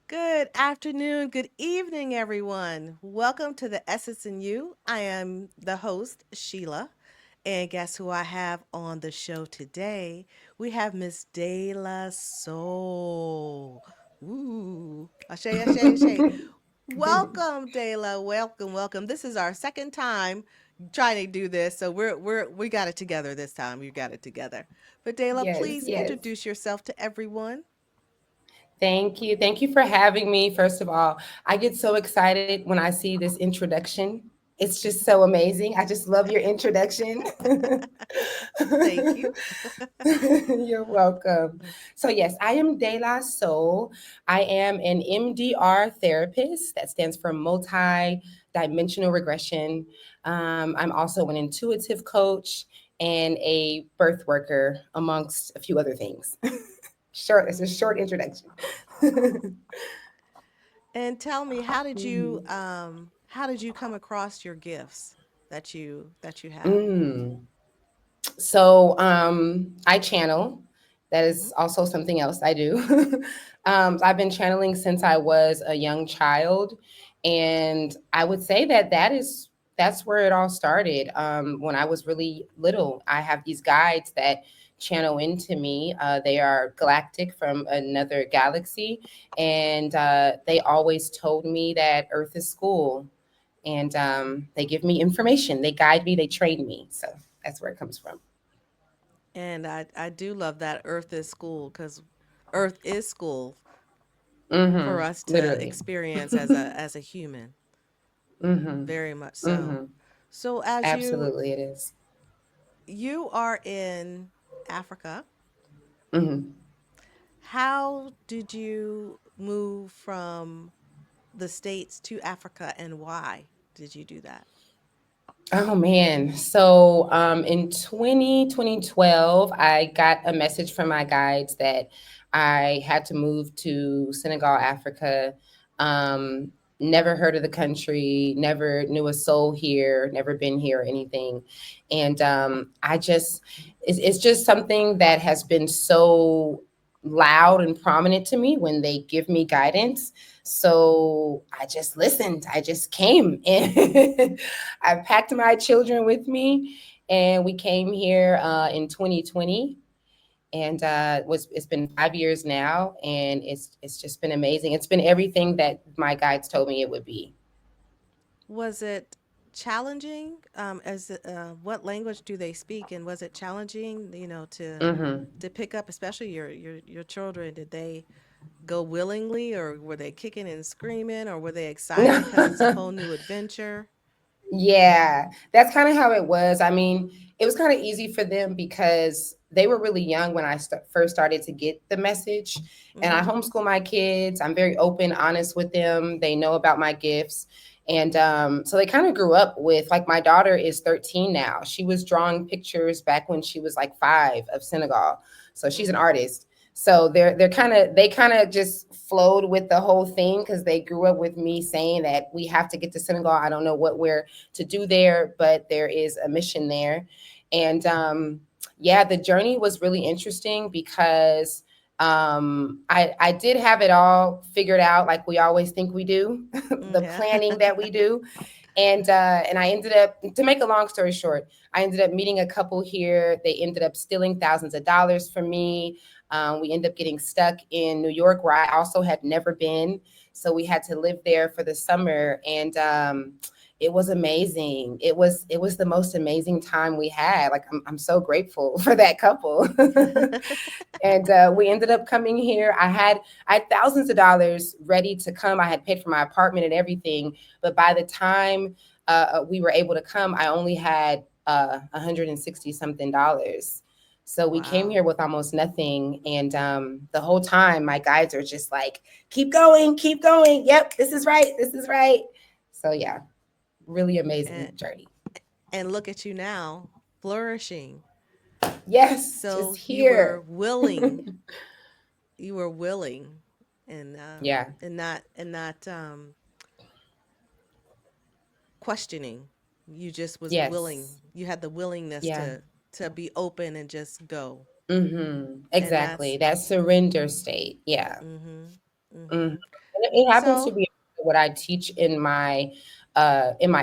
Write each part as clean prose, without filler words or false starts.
Good afternoon, good evening, everyone. Welcome to the Essence in You. I am the host, Sheila. And guess who I have on the show today? We have Miss Dayla Soul. Ooh, Ashe, Ashe, Ashe. Welcome, Dayla. Welcome, welcome. This is our second time trying to do this, so we got it together this time. We got it together. But Dayla, Yes, please yes. introduce yourself to everyone. Thank you. Thank you for having me. First of all, I get so excited when I see this introduction. It's just so amazing. I just love your introduction. Thank you. You're welcome. So, yes, I am De La Soul. I am an MDR therapist. That stands for multi dimensional regression. I'm also an intuitive coach and a birth worker, amongst a few other things. Short, it's a short Mhm. introduction. And tell me, Mhm. how did you come across your gifts that you have? Mm. So I channel. That Mhm. is also something else I do. I've been channeling since I was a young child, and I would say that's where it all started. When I was really little, I have these guides that channel into me. They are galactic from another galaxy, and they always told me that Earth is school, and they give me information. They guide me. They train me. So that's where it comes from. And I do love that Earth is school because Earth is school for us to Literally. experience as a human. Mm-hmm. Very much so. Mm-hmm. So as Absolutely, it is. you are in Africa, Mm-hmm. how did you move from the States to Africa and why did you do that? Oh man. So in 2012, I got a message from my guides that I had to move to Senegal, Africa. Um, Never heard of the country, never knew a soul here, never been here or anything. And it's just something that has been so loud and prominent to me when they give me guidance. So I just listened. I just came and I packed my children with me, and we came here in 2020. And it's been 5 years now, and it's just been amazing. It's been everything that my guides told me it would be. Was it challenging? What language do they speak, and was it challenging? Hmm. To pick up, especially your children. Did they go willingly, or were they kicking and screaming, or were they excited because it's a whole new adventure? Yeah, that's kind of how it was. I mean, it was kind of easy for them because they were really young when first started to get the message. And I Mm-hmm. homeschool my kids. I'm very open, honest with them. They know about my gifts. And so they kind of grew up with, like, my daughter is 13 now. She was drawing pictures back when she was like 5 of Senegal. So she's an Mm-hmm. artist. So they kind of just flowed with the whole thing because they grew up with me saying that we have to get to Senegal. I don't know what we're to do there, but there is a mission there. And yeah, the journey was really interesting because I did have it all figured out, like we always think we do, the Yeah. planning that we do. And I ended up, to make a long story short, I ended up meeting a couple here. They ended up stealing thousands of dollars from me. We ended up getting stuck in New York, where I also had never been. So we had to live there for the summer, and it was amazing. It was the most amazing time we had. Like, I'm so grateful for that couple. And we ended up coming here. I had thousands of dollars ready to come. I had paid for my apartment and everything, but by the time we were able to come, I only had 160 something dollars. So we came Wow. here with almost nothing, and the whole time my guides are just like, "Keep going, keep going. Yep, this is right. This is right." So yeah, really And amazing journey. and look at you now, flourishing. Yes, just So you were here. willing. You were willing, Yeah. and not questioning. You just was willing. Yes. You had the willingness Yeah. to be open and just go. Mm-hmm. And Exactly. that's That surrender state. Yeah. mm-hmm. Mhm. Mm-hmm. And it happens to So, be what I teach in my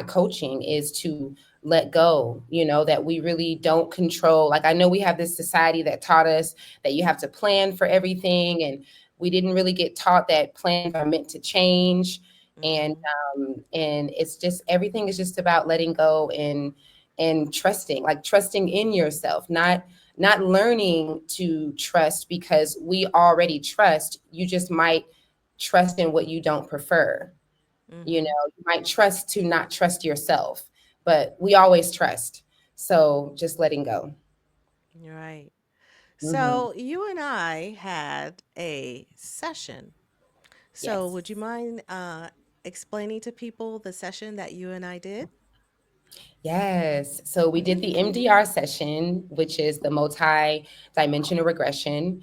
coaching is to let go, that we really don't control. Like I know we have this society that taught us that you have to plan for everything, and we didn't really get taught that plans are meant to change. And mm-hmm. and it's just everything is just about letting go and trusting, like trusting in yourself, not learning to trust because we already trust. You just might trust in what you don't prefer. Mm-hmm. You might trust to not trust yourself, but we always trust. So just letting go. You're right. Hmm. So, you and I had a session. So, would you Yes. mind explaining to people the session that you and I did? Yes. So we did the MDR session, which is the multi-dimensional regression.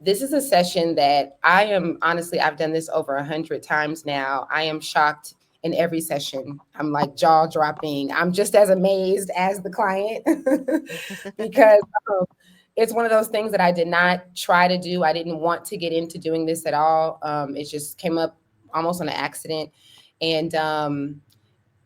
This is a session that I am honestly, I've done this over 100 times now. I am shocked in every session. I'm like jaw dropping. I'm just as amazed as the client because um, it's one of those things that I did not try to do. I didn't want to get into doing this at all. It just came up almost on an accident. And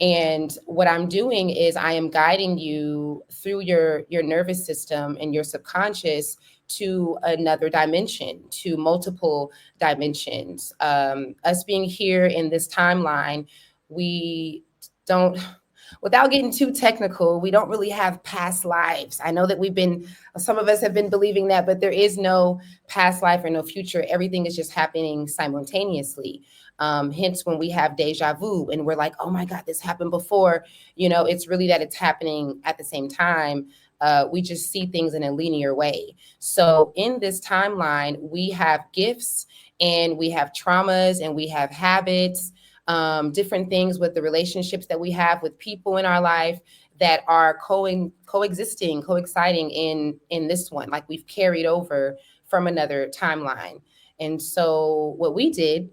and what I'm doing is I am guiding you through your nervous system and your subconscious to another dimension, to multiple dimensions. Us being here in this timeline, we don't, without getting too technical, we don't really have past lives. I know that some of us have been believing that, but there is no past life or no future. Everything is just happening simultaneously. Hence, when we have deja vu and we're like, oh my God, this happened before, it's really that it's happening at the same time. We just see things in a linear way. So, in this timeline, we have gifts and we have traumas and we have habits, different things with the relationships that we have with people in our life that are coexisting, coexciting in this one, like we've carried over from another timeline. And so, what we did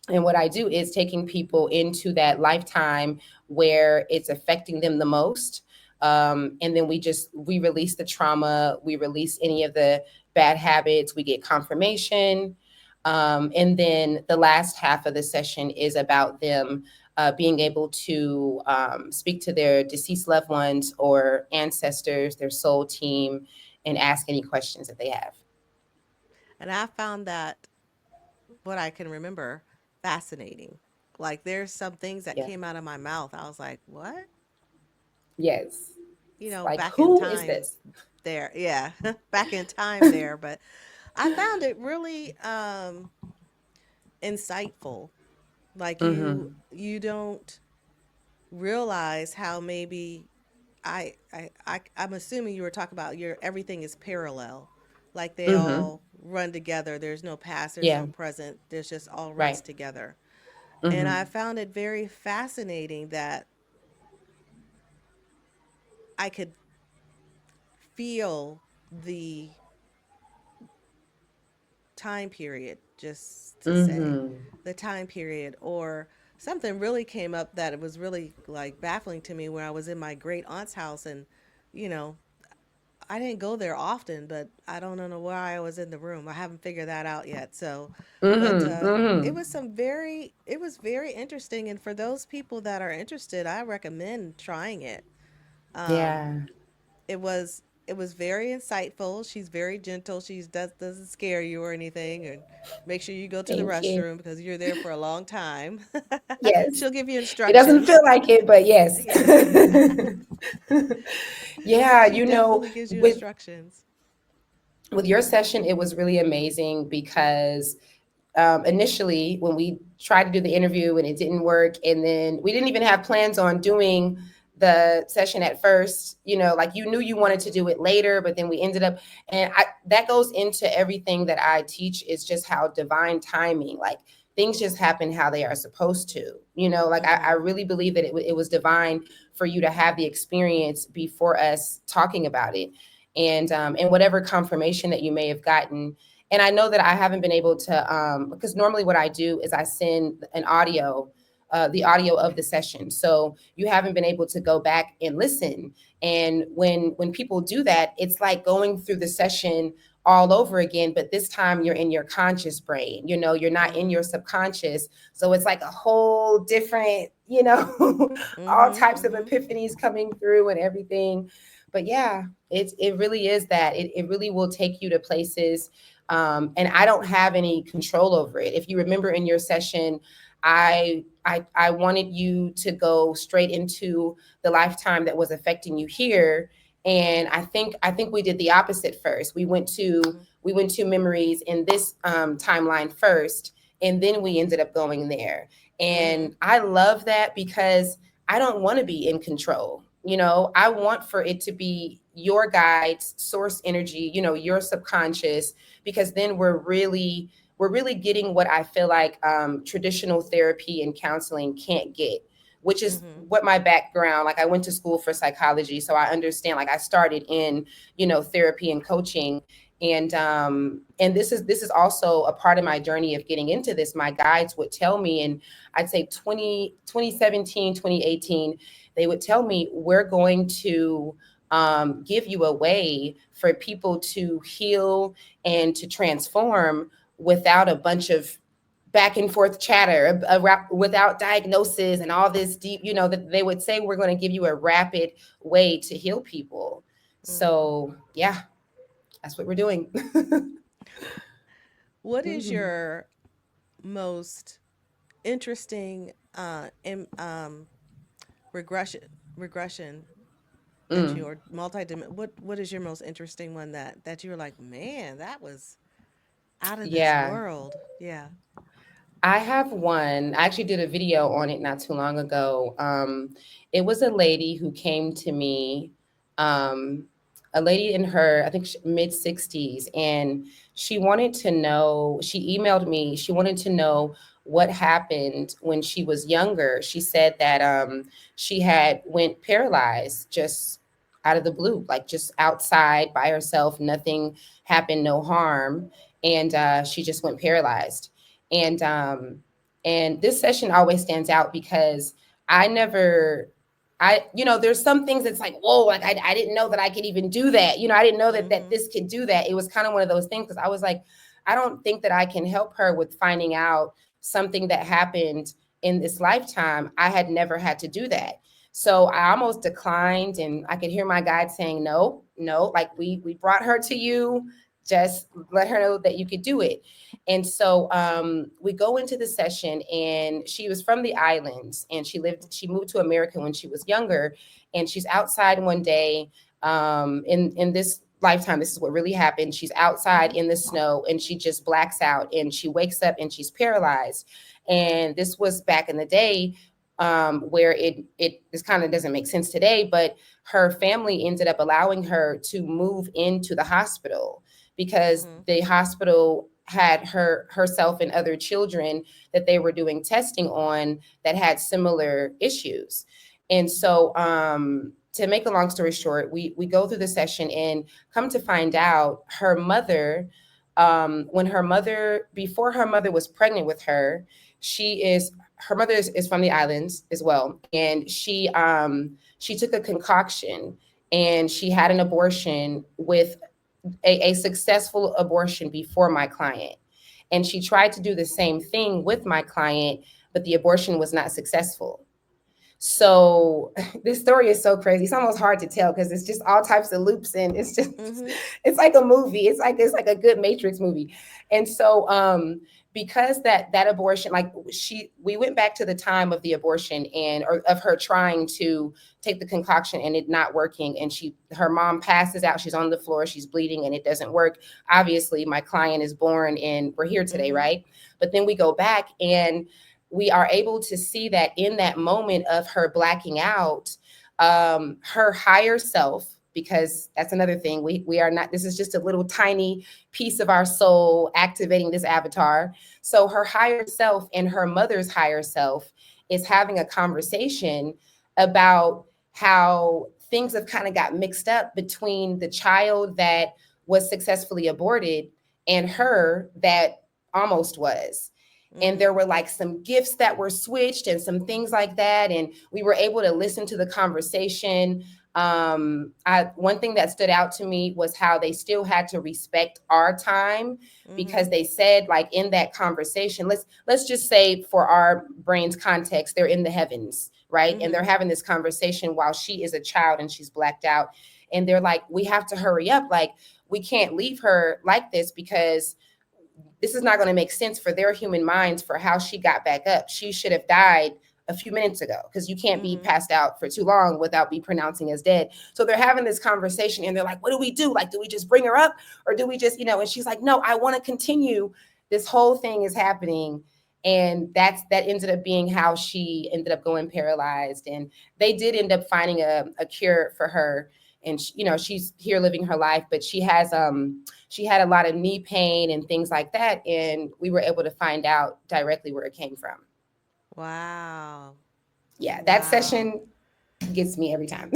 and what I do is taking people into that lifetime where it's affecting them the most. And then we release the trauma, we release any of the bad habits, we get confirmation. And then the last half of the session is about them being able to speak to their deceased loved ones or ancestors, their soul team, and ask any questions that they have. And I found that what I can remember fascinating. Like, there's some things that Yeah. came out of my mouth. I was like, what? Yes. You It's know, like, back in who is time this? there. Yeah, back in time there. But I found it really insightful. Like, you Mm-hmm. you don't realize how maybe I'm assuming you were talking about your everything is parallel. Like, they Mm-hmm. all run together. There's no past, there's Yeah. no present. There's just all runs Right. together. And I Mm-hmm. found it very fascinating that I could feel the time period, just to say Mm-hmm. the time period. Or something really came up that it was really like baffling to me when I was in my great aunt's house. And, you know, I didn't go there often, but I don't know why I was in the room. I haven't figured that out yet. So, but Mm-hmm. Mm-hmm. it was very interesting. And for those people that are interested, I recommend trying it. Um, Yeah. it was very insightful. She's very gentle. Doesn't scare you or anything. And make sure you go to the Thank you. restroom because you're there for a long time. Yes. She'll give you It doesn't instructions. feel like it, but yes. Yeah. Yeah, She definitely gives you instructions. with your session, it was really amazing because initially when we tried to do the interview and it didn't work, and then we didn't even have plans on doing the session at first, like you knew you wanted to do it later, but then we ended up, and that goes into everything that I teach, is just how divine timing, like things just happen how they are supposed to, like I Mm-hmm. really believe that it was divine for you to have the experience before us talking about it. And whatever confirmation that you may have gotten. And I know that I haven't been able to, because normally what I do is I send an audio, the audio of the session. So you haven't been able to go back and listen. And when people do that, it's like going through the session all over again, but this time you're in your conscious brain. You're not in Mhm. your subconscious. So it's like a whole different, all Mhm. types of Mhm. epiphanies coming through and everything. But yeah, it really is that. It really will take you to places. And I don't have any control over it. If you remember in your session, I wanted you to go straight into the lifetime that was affecting you here, and I think we did the opposite first. We went to memories in this timeline first, and then we ended up going there. Mhm. And I love that because I don't want to be in control. I want for it to be your guides, source energy, your subconscious, because then we're really getting what I feel like traditional therapy and counseling can't get, which is Mhm. what my background. Like, I went to school for psychology, so I understand. Like, I started in therapy and coaching, and this is also a part of my journey of getting into this. My guides would tell me, and I'd say 2017, 2018, they would tell me, we're going to give you a way for people to heal and to transform without a bunch of back and forth chatter, without diagnosis and all this deep, that they would say, we're going to give you a rapid way to heal people. Mhm. So yeah, that's what we're doing. What is Mm, your most interesting regression regression that mm, you're what is your most interesting one that you're like, man, that was out of this yeah. world? Yeah. I have one. I actually did a video on it not too long ago. It was a lady who came to me, um, a lady in her, I think, mid 60s, and she wanted to know. She emailed me. She wanted to know what happened when she was younger. She said that she had went paralyzed just out of the blue, like just outside by herself. Nothing happened, no harm, and she just went paralyzed. And this session always stands out because I never there's some things that's like, whoa, like I didn't know that I could even do that. I didn't know that Mhm. this could do that. It was kind of one of those things, because I was like, I don't think that I can help her with finding out something that happened in this lifetime. I had never had to do that. So I almost declined, and I could hear my guide saying, no, no, like, we brought her to you, just let her know that you could do it. And so we go into the session, and she was from the islands, and she moved to America when she was younger. And she's outside one day, in this lifetime, this is what really happened. She's outside Mhm. in the snow, and she just blacks out, and she wakes up and she's paralyzed. And this was back in the day, where it this kind of doesn't make sense today, but her family ended up allowing her to move into the hospital, because Mhm. the hospital had herself and other children that they were doing testing on that had similar issues. And so, to make a long story short, we go through the session, and come to find out, her mother, when her mother before her mother was pregnant with her, her mother is from the islands as well, and she took a concoction, and she had an abortion with a successful abortion before my client. And she tried to do the same thing with my client, but the abortion was not successful. So this story is so crazy. It's almost hard to tell, because it's just all types of loops, and it's just Mhm. it's like a movie. It's like a good Matrix movie. And so because that abortion, like, we went back to the time of the abortion, and or of her trying to take the concoction and it not working, and her mom passes out, she's on the floor, she's bleeding, and it doesn't work. Obviously, my client is born, and we're here today, Mhm. right? But then we go back, and we are able to see that in that moment of her blacking out, her higher self, because that's another thing, we are not, this is just a little tiny piece of our soul activating this avatar. So her higher self and her mother's higher self is having a conversation about how things have kind of got mixed up between the child that was successfully aborted and her that almost was. And there Mhm. were like some gifts that were switched and some things like that, and we were able to listen to the conversation. One thing that stood out to me was how they still had to respect our time, Mm-hmm. because they said, like, in that conversation, let's just say, for our brain's context, they're in the heavens, right? And they're Mm-hmm. having this conversation while she is a child and she's blacked out. And they're like, we have to hurry up. Like, we can't leave her like this, because this is not going to make sense for their human minds for how she got back up. She should have died a few minutes ago, because you can't be Mm-hmm. passed out for too long without be pronouncing as dead. So they're having this conversation and they're like, what do we do? Like, do we just bring her up, or do we just, and she's like, no, I want to continue. This whole thing is happening. And that ended up being how she ended up going paralyzed. And they did end up finding a cure for her. And she's here living her life, but she had a lot of knee pain and things like that. And we were able to find out directly where it came from. Wow. Yeah, that Wow. session gets me every time.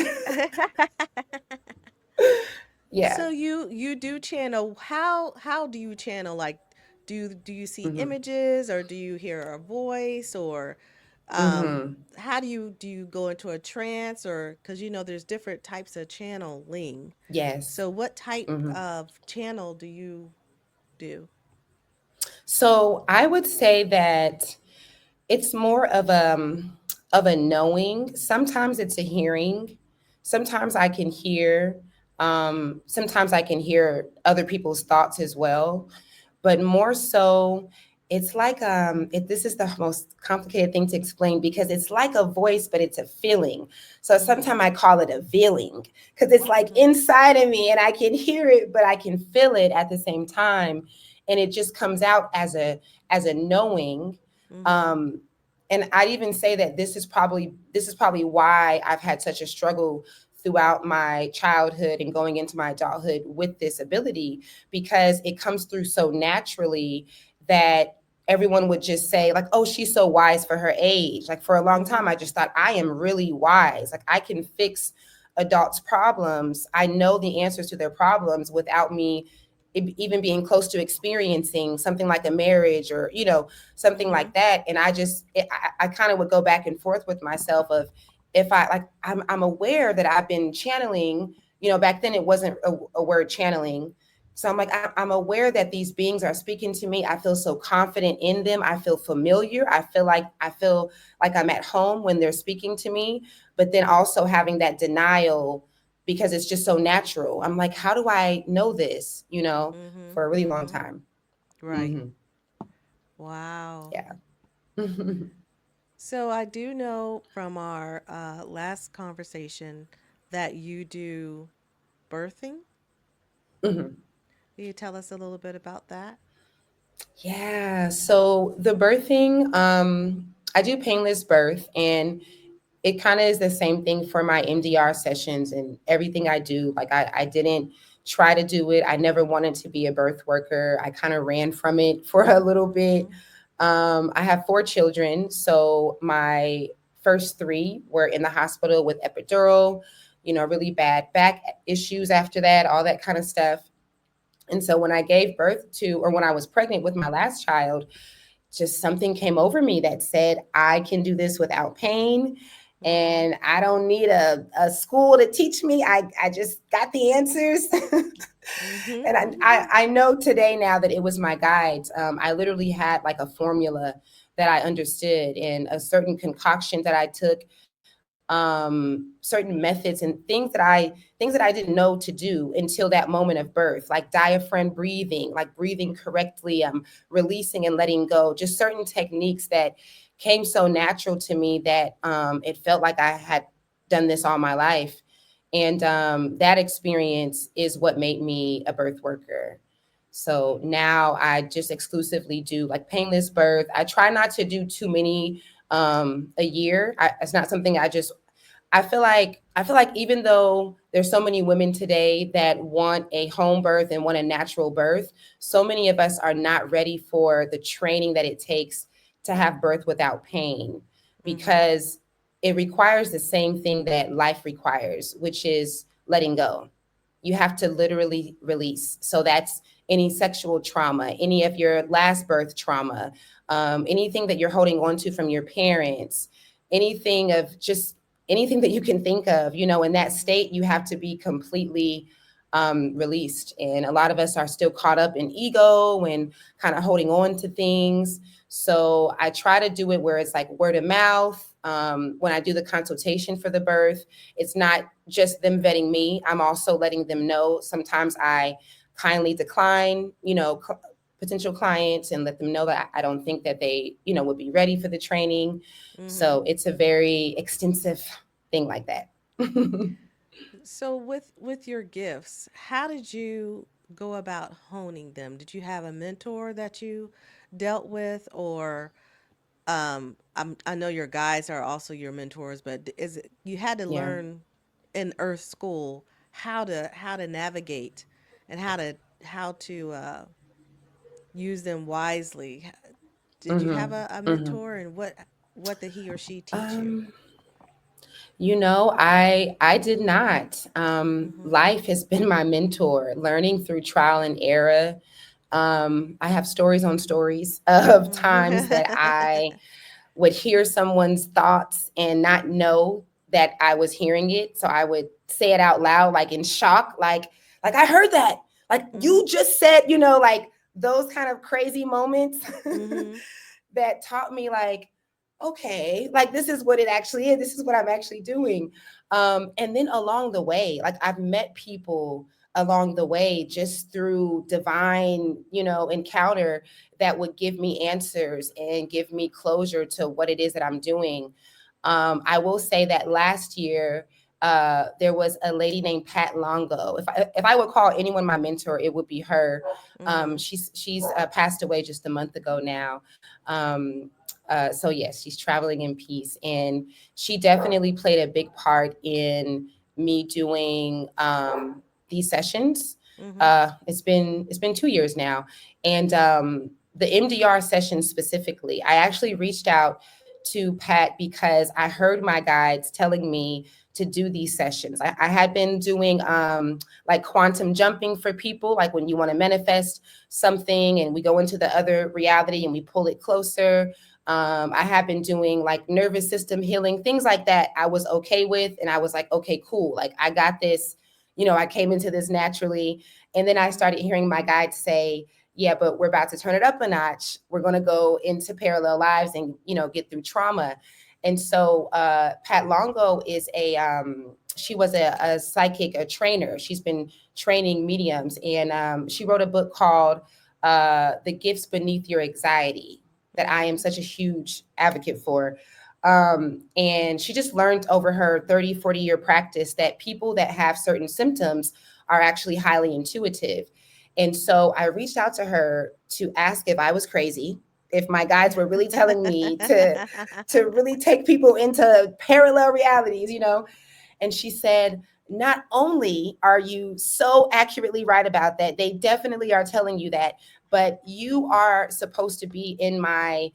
Yeah. So you do channel. How do you channel? Like, do you see Hmm. images, or do you hear a voice, or Hmm. how do you go into a trance, or because there's different types of channeling. Yes. So what type Hmm. of channel do you do? So I would say that it's more of a knowing. Sometimes it's a hearing. Sometimes I can hear. Sometimes I can hear other people's thoughts as well. But more so, it's like this is the most complicated thing to explain, because it's like a voice, but it's a feeling. So Mm-hmm. sometimes I call it a feeling, because it's like Mm-hmm. inside of me and I can hear it, but I can feel it at the same time. And it just comes out as a knowing. Mm-hmm. um and I'd even say that this is probably why I've had such a struggle throughout my childhood and going into my adulthood with this ability, because it comes through so naturally that everyone would just say, like, oh, she's so wise for her age. Like, for a long Mm-hmm. time I just thought, I am really wise, like I can fix adults problems. I know the answers to their problems without me even being close to experiencing something like a marriage, or something Mm-hmm. like that. And I kind of would go back and forth with myself of, if I'm aware that I've been channeling. Back then it wasn't a word, channeling. So I'm like, I'm aware that these beings are speaking to me. I feel so confident in them. I feel familiar. I feel like I'm at home when they're speaking to me. But then also having that denial, because it's just so natural. I'm like, how do I know this? Mm-hmm. For a really long Mm-hmm. time. Right. Hmm. Wow. Yeah. Hmm. So I do know from our last conversation that you do birthing. Can you tell us a little bit about that? Yeah. So the birthing, I do painless birth, and it kind of is the same thing for my MDR sessions and everything I do. Like, I didn't try to do it. I never wanted to be a birth worker. I kind of ran from it for a little bit. Mm-hmm. I have 4 children. So my first 3 were in the hospital with epidural, really bad back issues after that, all that kind of stuff. And so when I gave birth to, or when I was pregnant with my last child, just something came over me that said, I can do this without pain. Mm-hmm. And I don't need a school to teach me. I just got the answers. Mm-hmm. And I know today now that it was my guides. I literally had like a formula that I understood, and a certain concoction that I took, certain methods and things that I didn't know to do until that moment of birth, like diaphragm breathing, like breathing correctly, releasing and letting go, just certain techniques that came so natural to me that it felt like I had done this all my life. And that experience is what made me a birth worker. So now I just exclusively do like painless birth. I try not to do too many a year. It's not something I feel like even though there's so many women today that want a home birth and want a natural birth, so many of us are not ready for the training that it takes to have birth without pain, Mm-hmm. because it requires the same thing that life requires, which is letting go. You have to literally release. So that's any sexual trauma, any of your last birth trauma, anything that you're holding on to from your parents, anything of just anything that you can think of. In that state, you have to be completely released. And a lot of us are still caught up in ego and kind of holding on to things. So I try to do it where it's like word of mouth. When I do the consultation for the birth, it's not just them vetting me. I'm also letting them know. Sometimes I kindly decline, potential clients, and let them know that I don't think that they, would be ready for the training. Mm-hmm. So it's a very extensive thing like that. So with your gifts, how did you go about honing them? Did you have a mentor that you dealt with, or I know your guides are also your mentors, but is it you had to Yeah. learn in Earth School how to navigate and how to use them wisely? Did you have Hmm. a Hmm. mentor, and what did he or she teach you? Um, I did not. Mm-hmm. Life has been my mentor, learning through trial and error. I have stories on stories of times that I would hear someone's thoughts and not know that I was hearing it. So I would say it out loud, like in shock, like I heard that. Like Mm-hmm. you just said, like those kind of crazy moments Mm-hmm. that taught me like, okay, like this is what it actually is. This is what I'm actually doing. And then along the way, like I've met people along the way just through divine, encounter that would give me answers and give me closure to what it is that I'm doing. I will say that last year, there was a lady named Pat Longo. If I would call anyone my mentor, it would be her. Mm-hmm. She's passed away just a month ago now. So yes, she's traveling in peace, and she definitely played a big part in me doing these sessions. Mm-hmm. It's been 2 years now, and the MDR session specifically, I actually reached out to Pat because I heard my guides telling me to do these sessions. I had been doing like quantum jumping for people, like when you want to manifest something and we go into the other reality and we pull it closer. I have been doing like nervous system healing, things like that. I was okay with, and I was like, okay, cool. Like I got this. I came into this naturally, and then I Mm-hmm. started hearing my guides say, "Yeah, but we're about to turn it up a notch. We're going to go into parallel lives and get through trauma." And so Pat Longo is she was a psychic, a trainer. She's been training mediums, and she wrote a book called "The Gifts Beneath Your Anxiety," that I am Mm-hmm. such a huge advocate for. And she just learned over her 30, 40-year practice that people that have certain symptoms are actually highly intuitive. And so I reached out to her to ask if I was crazy, if my guides were really telling me to really take people into parallel realities. And she said, not only are you so accurately right about that, they definitely are telling you that, but you are supposed to be in my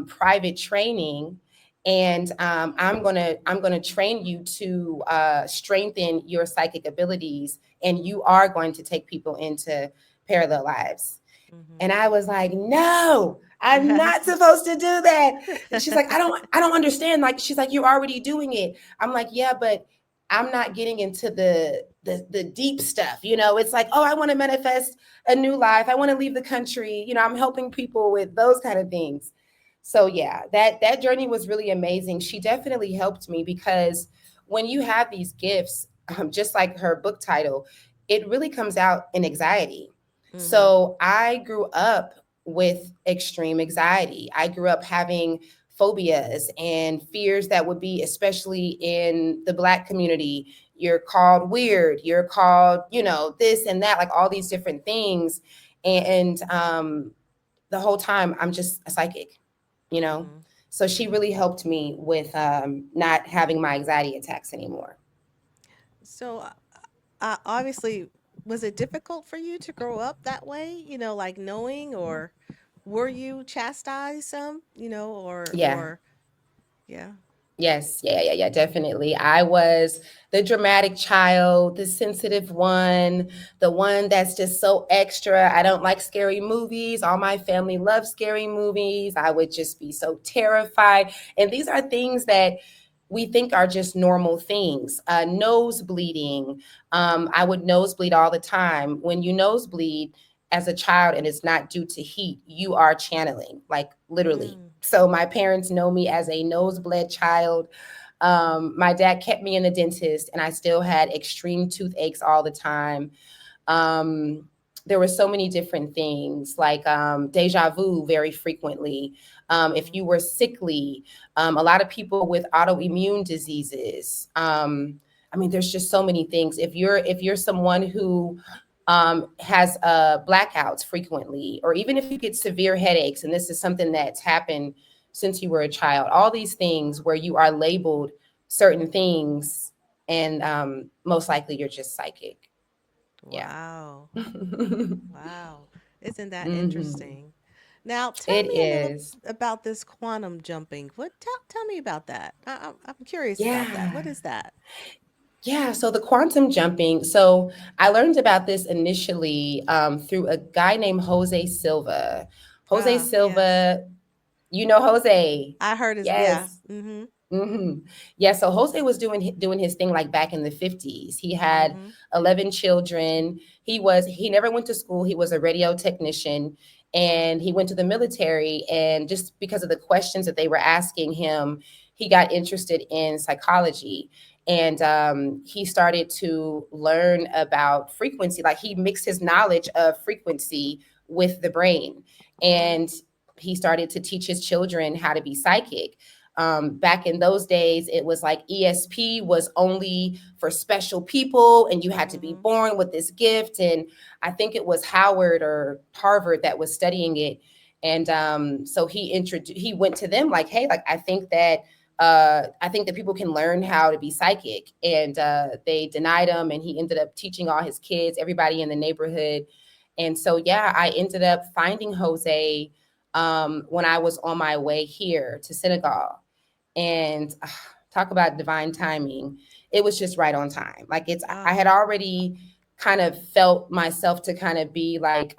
private training. And I'm gonna train you to strengthen your psychic abilities, and you are going to take people into parallel lives. Mm-hmm. And I was like, no, I'm not supposed to do that. And she's like, I don't understand. Like, she's like, you're already doing it. I'm like, yeah, but I'm not getting into the deep stuff. It's like, oh, I want to manifest a new life. I want to leave the country. I'm helping people with those kind of things. So yeah, that journey was really amazing. She definitely helped me because when you have these gifts, just like her book title, it really comes out in anxiety. Mm-hmm. So I grew up with extreme anxiety. I grew up having phobias and fears that would be, especially in the Black community, you're called weird, you're called, this and that, like all these different things. And the whole time I'm just a psychic, you know? Mm-hmm. So she really helped me with not having my anxiety attacks anymore. So, obviously, was it difficult for you to grow up that way? Like knowing, or were you chastised some? Yeah. Yeah. Yes, yeah, definitely. I was the dramatic child, the sensitive one, the one that's just so extra. I don't like scary movies. All my family loves scary movies. I would just be so terrified. And these are things that we think are just normal things. Nose bleeding. I would nosebleed all the time. When you nosebleed as a child and it's not due to heat, you are channeling, like literally. Mm. So my parents know me as a nosebleed child. My dad kept me in the dentist, and I still had extreme toothaches all the time. um, there were so many different things like deja vu very frequently. If you Mm. were sickly, a lot of people with autoimmune diseases. I mean, there's just so many things. If you're someone who has blackouts frequently, or even if you get severe headaches, and this is something that's happened since you were a child, all these things where you are labeled certain things, and most likely you're just psychic. Yeah. Wow. Hmm. Wow. Isn't that interesting? Now, tell It me a little is. about this quantum jumping. Tell me about that. I'm curious about that. Yeah. What is that? Yeah. So the quantum jumping. So I learned about this initially through a guy named Jose Silva. Jose Yes. Silva, you know Jose. I heard his, yeah. Yes. Mm-hmm. Hmm. Yeah, so Jose was doing his thing like back in the 50s. He had Mm-hmm. 11 children. He never went to school. He was a radio technician, and he went to the military, and just because of the questions that they were asking him, he got interested in psychology. And he started to learn about frequency. Like he mixed his knowledge of frequency with the brain. Mm-hmm. And he started to teach his children how to be psychic. Back in those days, it was like ESP was only for special people, and you had to be Mm-hmm. born with this gift. And I think it was Howard or Harvard that was studying it. And so he went to them like, hey, like I think that people can learn how to be psychic. And they denied him, and he ended up teaching all his kids, everybody in the neighborhood. And so, yeah, I ended up finding Jose when I was on my way here to Senegal. And talk about divine timing. It was just right on time. Like I Oh. had already kind of felt myself to kind of be like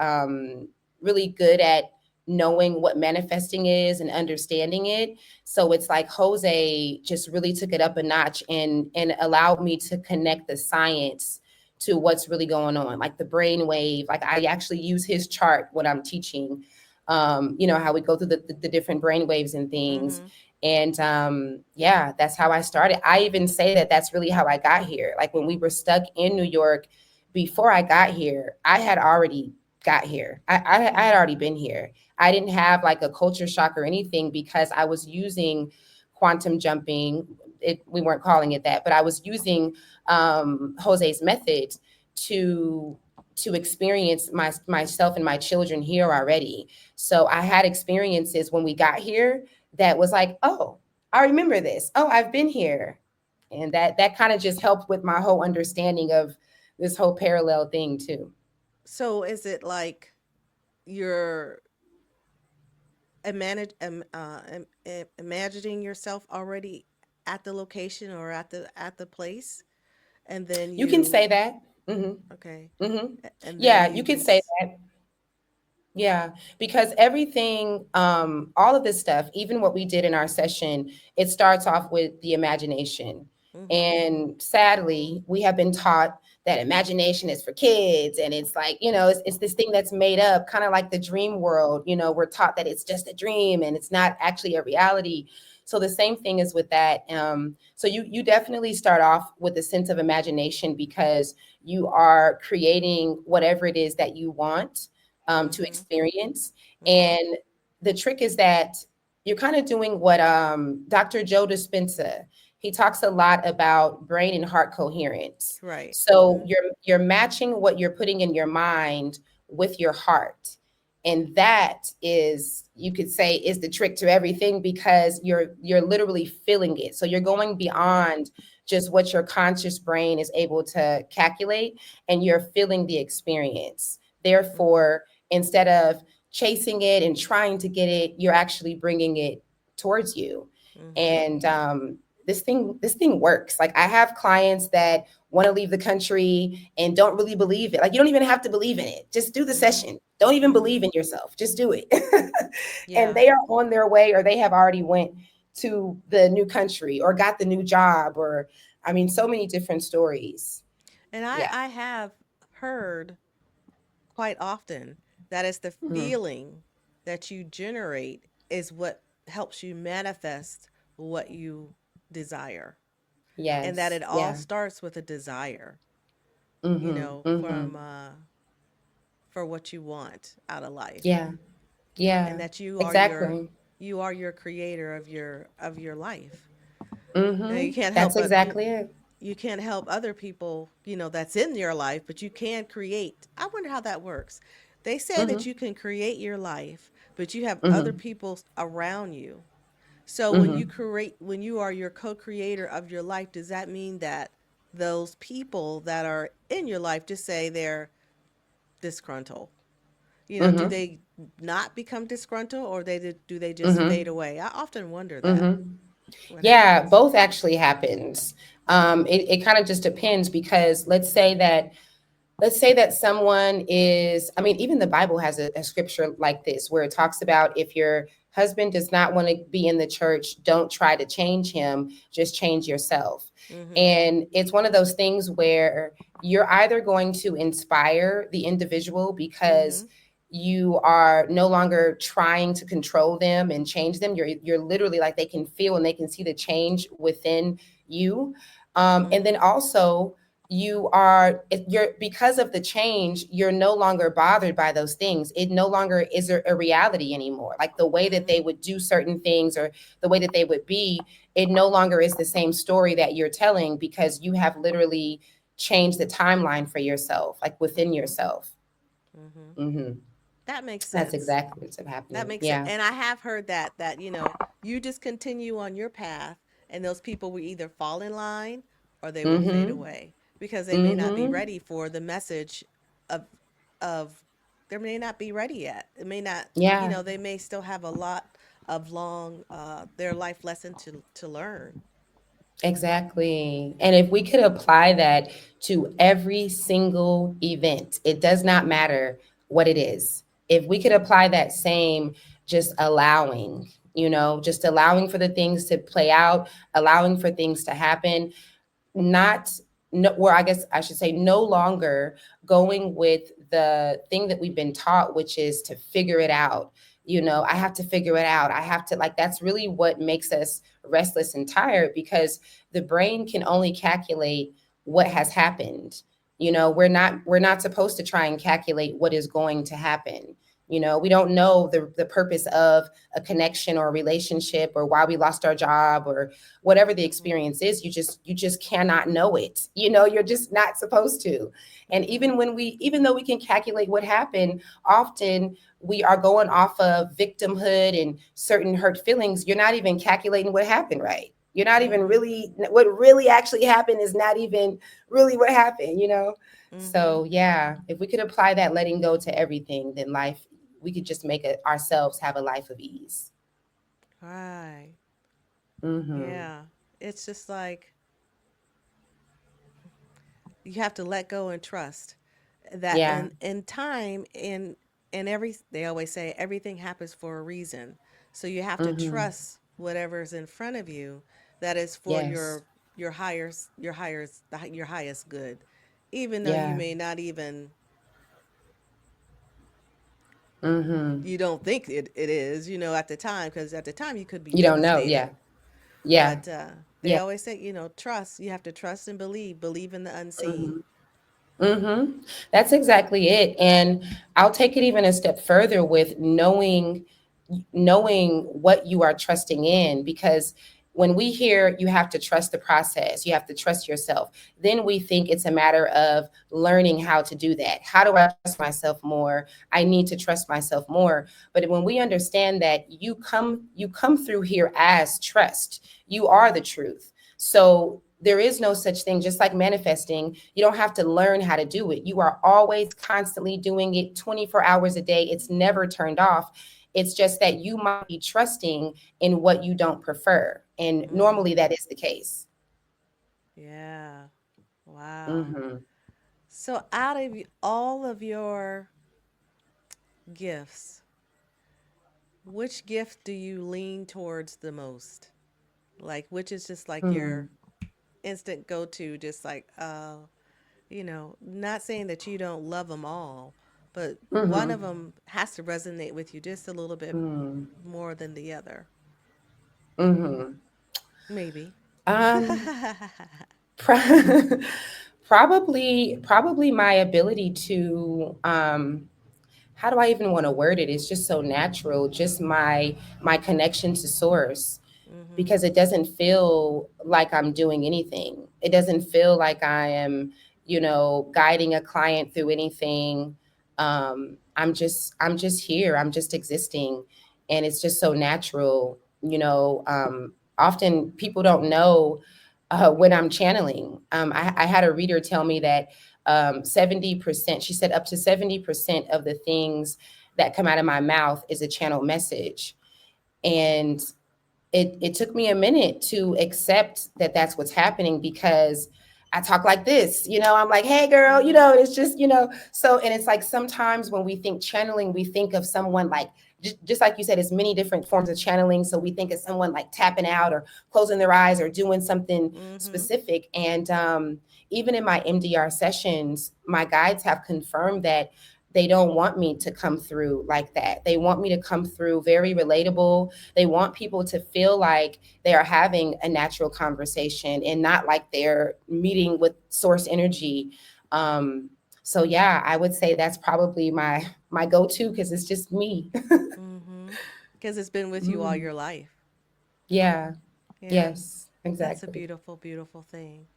really good at knowing what manifesting is and understanding it. So it's like Jose just really took it up a notch and allowed me to connect the science to what's really going on, like the brain wave. Like I actually use his chart when I'm teaching. How we go through the different brain waves and things. Mm-hmm. And yeah, that's how I started. I even say that that's really how I got here. Like when we were stuck in New York, before I got here, I had already got here. I had already been here. I didn't have like a culture shock or anything because I was using quantum jumping. We weren't calling it that, but I was using Jose's methods to experience myself and my children here already. So I had experiences when we got here that was like, oh, I remember this. Oh, I've been here. And that kind of just helped with my whole understanding of this whole parallel thing too. So is it like you're imagining yourself already at the location or at the place, and then You can you say that. Hmm. okay, Hmm. and then Yeah, you you can say just that. Yeah, because everything, all of this stuff, even what we did in our session, it starts off with the imagination. mm-hmm, And sadly, we have been taught that imagination is for kids. And it's like, it's this thing that's made up, kind of like the dream world. We're taught that it's just a dream and it's not actually a reality. So the same thing is with that. So you definitely start off with a sense of imagination because you are creating whatever it is that you want to mm-hmm, experience. mm-hmm, And the trick is that you're kind of doing what Dr. Joe Dispenza, he talks a lot about brain and heart coherence. right, So mm-hmm, you're matching what you're putting in your mind with your heart. And that is, you could say, is the trick to everything because you're literally feeling it. So you're going mm-hmm, beyond just what your conscious brain is able to calculate, and you're feeling the experience. mm-hmm, Therefore, instead of chasing it and trying to get it, you're actually bringing it towards you. mm-hmm, And this thing works. Like I have clients that want to leave the country and don't really believe it. Like you don't even have to believe in it. Just do the mm-hmm, session. Don't even mm-hmm. believe in yourself. Just do it. And Yeah. they are on their way, or they have already went to the new country or got the new job, or I mean, so many different stories. And I, Yeah. I have heard quite often that it's the Hmm. feeling that you generate is what helps you manifest what you desire. And that Yes. it all Yeah. starts with a desire, Mm-hmm. Mm-hmm. from for what you want out of life. Yeah. Yeah. And that Exactly. you are your creator of your life. And Mm-hmm. you can't help That's but exactly it. you can't help other people, that's in your life, but you can create. I wonder how that works. They say that Mm-hmm. you can create your life, but you have other Mm-hmm. people around you. So Mm-hmm. when you are your co-creator of your life, does that mean that those people that are in your life, just say they're disgruntled? Do Mm-hmm. they not become disgruntled, or do they just fade Mm-hmm. away? I often wonder that. Mm-hmm. What Yeah, happens? both actually happens. It kind of just depends, because let's say that someone is, I mean, even the Bible has a scripture like this where it talks about, if your husband does not want to be in the church, don't try to change him, just change yourself. Mhm. And it's one of those things where you're either going to inspire the individual because Mhm. you are no longer trying to control them and change them. You're literally like, they can feel and they can see the change within you. And then Mhm. also, you're, because of the change, you're no longer bothered by those things. It no longer is a reality anymore, like the way that they Mhm. would do certain things or the way that they would be. It no longer is the same story that you're telling, because you have literally changed the timeline for yourself, like within Mhm. yourself. Mhm. Hmm. That makes That's sense. exactly what's That happening. makes sense. Yeah. And I have heard that you just continue on your path, and those people will either fall in line or they will fade Mm-hmm. away because they may not be Mm-hmm. ready for the message of of they may not be ready yet. It may not, Yeah. they may still have a lot of long their life lesson to learn. Exactly. And if we could apply that to every single event, it does not matter what it is. If we could apply that same, just allowing, just allowing for the things to play out, allowing for things to happen, not no, or I guess I should say, no longer going with the thing that we've been taught, which is to figure it out. I have to figure it out. I have to, like, that's really what makes us restless and tired, because the brain can only calculate what has happened. We're not supposed to try and calculate what is going to happen. We don't know the purpose of a connection or a relationship, or why we lost our job, or whatever the Mhm. experience is. You just cannot know it. You're just not supposed to. And Mhm. even though we can calculate what happened, often we are going off of victimhood and certain hurt feelings. You're not even calculating what happened, right? You're not even Mhm. really, what really actually happened is not even really what happened. Mhm. So yeah, if we could apply that letting go to everything, then life, we could just make it ourselves have a life of ease. Right. Mm-hmm. Yeah. It's just like you have to let go and trust that Yeah. in time in every they always say everything happens for a reason. So you have to Mm-hmm. trust whatever's in front of you that is for Yes. your highest good, even though you Yeah. may not even Mm-hmm. you don't think it is, at the time, because at the time you could be You don't know. devastated. Yeah. Yeah. But they Yeah. always say, trust. You have to trust and believe in the unseen. Mm-hmm. Mm-hmm. That's exactly it. And I'll take it even a step further with knowing what you are trusting in, because when we hear you have to trust the process, you have to trust yourself, then we think it's a matter of learning how to do that. How do I trust myself more? I need to trust myself more. But when we understand that you come through here as trust, you are the Mhm. truth. So there is no such thing, just like manifesting. You don't have to learn how to do it. You are always constantly doing it 24 hours a day. It's never turned off. It's just that you might be trusting in what you don't prefer. And normally Mhm. that is the case. Yeah. Wow. Hmm. So out of all of your gifts, which gift do you lean towards the most? Like, which is just like your Mm, instant go to, just like, not saying that you don't love them all, but one mm-hmm, of them has to resonate with you just a little bit mm, more than the other. mm-hmm. Maybe. Um, pro- probably my ability to how do I even want to word it? It's just so natural. Just my connection to source, Mhm. because it doesn't feel like I'm doing anything. It doesn't feel like I am, guiding a client through anything. I'm just here. I'm just existing, and it's just so natural. Often people don't know when I'm channeling. I had a reader tell me that 70%, she said up to 70% of the things that come out of my mouth is a channel message. And it took me a minute to accept that that's what's happening, because I talk like this, I'm like, hey girl, Mhm. it's just, so, and it's like sometimes when we think channeling, we think of someone like, just like you said, it's many different forms of channeling. So we think of someone like tapping out or closing their eyes or doing something Mhm. specific. And even in my MDR sessions, my guides have confirmed that they don't want me to come through like that. They want me to come through very relatable. They want people to feel like they are having a natural conversation and not like they're meeting with source energy. Um, so yeah, I would say that's probably my go-to, because it's just me. Mhm. Because it's been with you all Mm, your life. yeah. Yeah. Yes. That's a Exactly. beautiful, beautiful thing.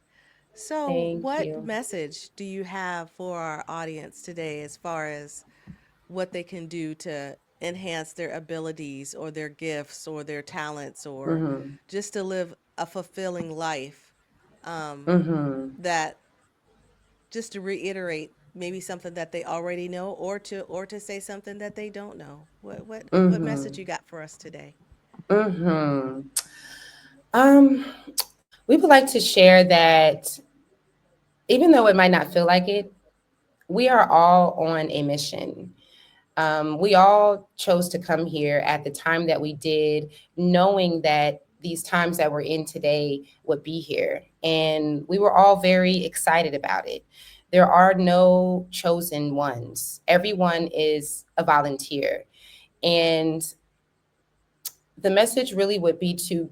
So, Thank what you. message do you have for our audience today as far as what they can do to enhance their abilities or their gifts or their talents or Mm-hmm. just to live a fulfilling life? Um, Mm-hmm. that just to reiterate maybe something that they already know or to say something that they don't know. What message Mm-hmm. you got for us today? Mm-hmm. Um, we would like to share that even though it might not feel like it, we are all on a mission. We all chose to come here at the time that we did, knowing that these times that we're in today would be here. And we were all very excited about it. There are no chosen ones, everyone is a volunteer. And the message really would be to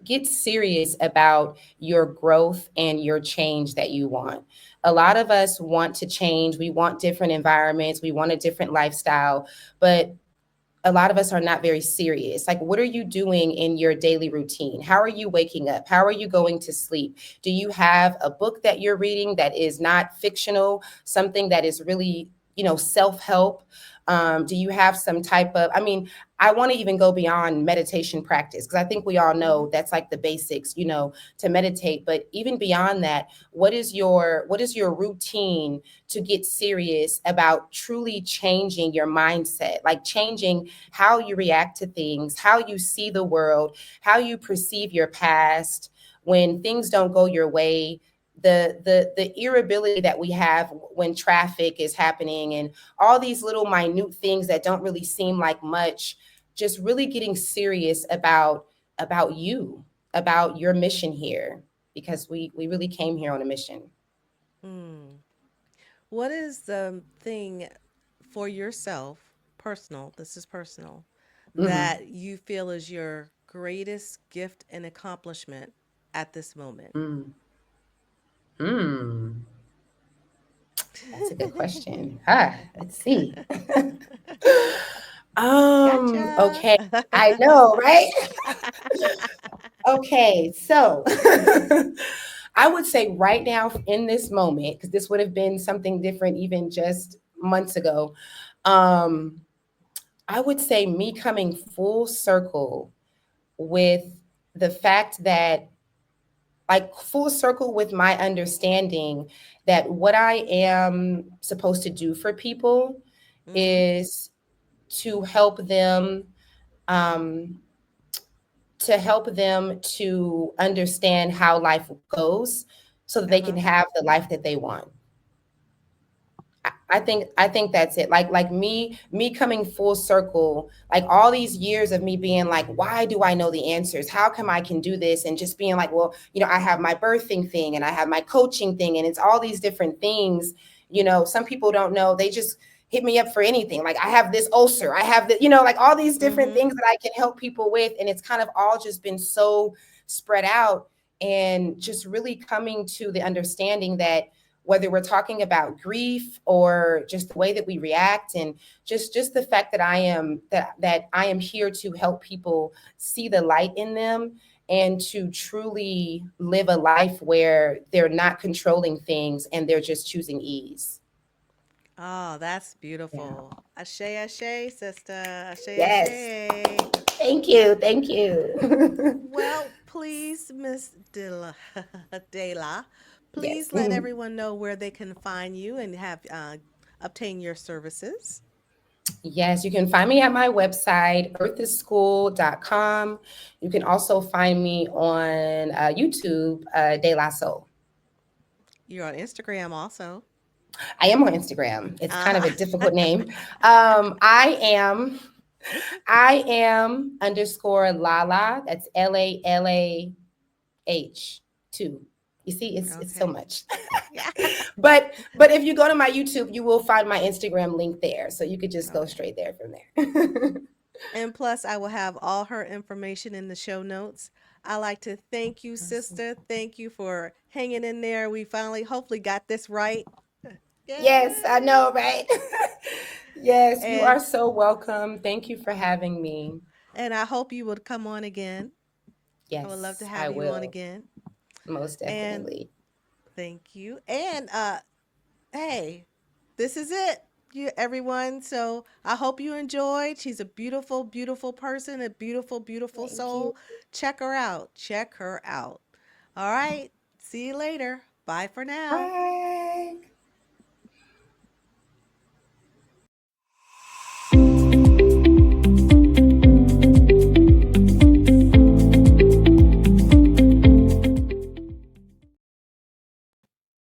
get serious about your growth and your change that you want. A lot of us want to change. We want different environments. We want a different lifestyle, but a lot of us are not very serious. Like, what are you doing in your daily routine? How are you waking up? How are you going to sleep? Do you have a book that you're reading that is not fictional, something that is really, self help? Do you have some type of, I mean, I want to even go beyond meditation practice, because I think we all Mm-hmm. know that's like the basics, to meditate. But even beyond that, what is your routine to get serious about truly changing your mindset, like changing how you react to things, how you see the world, how you perceive your past when things don't go your way, the irritability that we have when traffic is happening, and all these little minute things that don't really seem like much. Just really getting serious about you, about your mission here, because we really came here on a mission. Hmm. What is the thing for yourself, personal, this is personal, Mm-hmm. that you feel is your greatest gift and accomplishment at this moment? Mm. Mm. That's a good question. Let's see. Gotcha. Okay. I know, right? Okay, so I would say right now in this moment, because this would have been something different even just months ago. Um, I would say me coming full circle with the fact that, like, full circle with my understanding that what I am supposed to do for people Mm-hmm. is to help them, um, to understand how life goes, so that they can Uh-huh. have the life that they want. I think that's it. Like me coming full circle, like all these years of me being like, why do I know the answers? How come I can do this? And just being like, well, I have my birthing thing and I have my coaching thing and it's all these different things. Some people don't know. They just hit me up for anything. Like I have this ulcer, I have the, like all these different Mm-hmm. things that I can help people with. And it's kind of all just been so spread out and just really coming to the understanding that whether we're talking about grief or just the way that we react and just the fact that I am here to help people see the light in them and to truly live a life where they're not controlling things and they're just choosing ease. Oh, that's Yeah. beautiful. Ashe, ashe, sister. Ashe, Yes. ashe. Thank you. Thank you. Well, please, Miss Dilla, Dela, Yes. please let everyone know where they can find you and have obtain your services. Yes, you can find me at my website, earthisschool.com. You can also find me on YouTube, De La Soul. You're on Instagram also. I am on Instagram. It's kind of a Uh-huh. difficult name. I am underscore Lala. That's LALAH 2. You see, it's so Okay. much. Yeah. but if you go to my YouTube, you will find my Instagram link there. So you could just go Okay. straight there from there. And plus, I will have all her information in the show notes. I like to thank you, Awesome. sister. Thank you for hanging in there. We finally, hopefully, got this right. Yes, I Yay! know, right? Yes, you And are so welcome. Thank you for having me. and I hope you would come on again. I would love to Yes, I have you on will. again. Most And definitely. thank you. And hey, this is it, you everyone. So I hope you enjoyed. She's a beautiful, beautiful person, a beautiful, beautiful Thank you. soul. Check her out. Check her out. All right. See you later. Bye for now. Bye.